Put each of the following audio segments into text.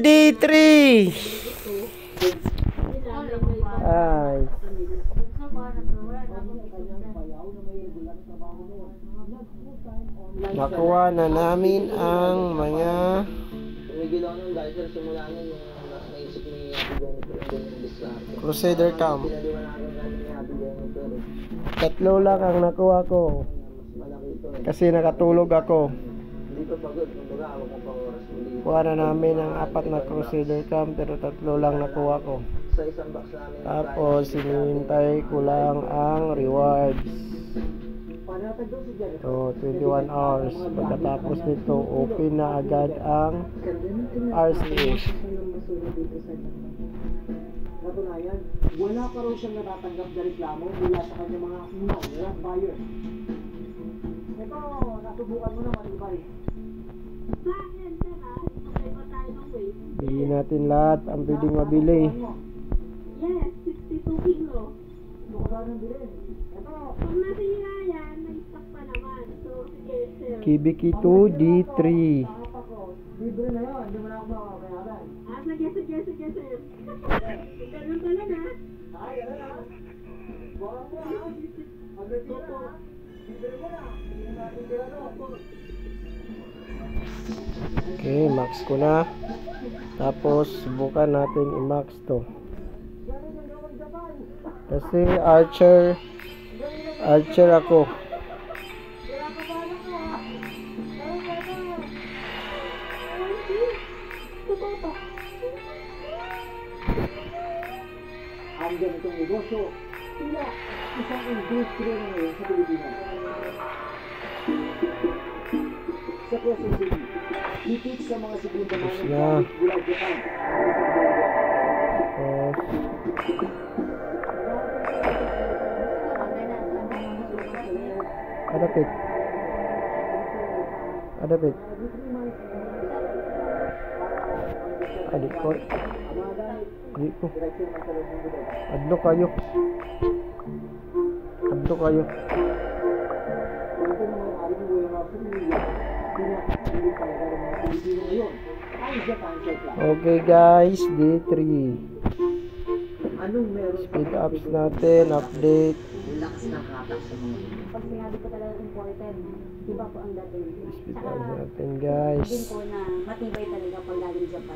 D3. Ay. Nakuha na namin ang mga Crusader Cam. Tatlo lang ang nakuha ko kasi nakatulog ako. Kuha na namin ang 4 na Crusader Cam pero tatlo lang nakuha ko. Tapos sinihintay ko lang ang rewards. So 21 hours. Pagkatapos nito open na agad ang RCS. Katunayan, wala pa raw siyang natatanggap na reklamo mula sa kanyang mga non-rat buyers. Ito, nasubukan mo naman, di ba rin? Bili natin lahat ang pwedeng mabili. Yes, 62 kilo. Ito ko lang bilhin. Ito. Kung nasira yan, may stock pa naman. So, sige, sir. Kibiki 2 D3. Libre na yun, hindi mo na ako makakayaran. Sige, sir. Ganun talaga. Ay, ano na? Baka mo ha? Mag-retira ha? Libre mo na. Hindi natin tira no. Okay, max ko na. Tapos subukan natin i-max to. Kasi archer ako. Ang ganitong negosyo, tila isang industriya na ngayon sa Pilipinas. Sa Quezon City, itik sa mga segunda manong gamit mula Japan. Adapit. Adik ko. Adlo kayo. Okay guys, D3. Speed ups natin, update. Pag sinabi ko talaga important, iba po ang dating. Speed ups natin guys. Din po na matibay talaga pag galing Japan.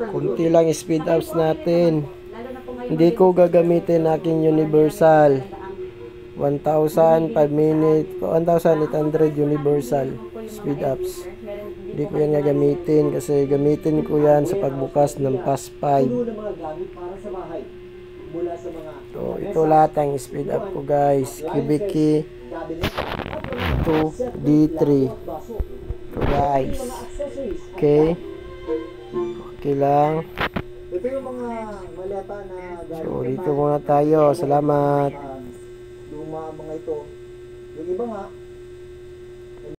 Kunti lang speed ups natin. Lalo na po ngayon. Hindi ko gagamitin aking universal. 1,000 5 minutes, 1,800 universal speed ups. Hindi ko yan gagamitin kasi gamitin ko yan sa pagbukas ng PAS 5. So, ito lahat ang speed up ko guys. Kibiki 2 D3. So guys. Okay. Okay lang. Ito yung mga maleta na So dito muna tayo. Salamat. luma mga ito. Yung iba nga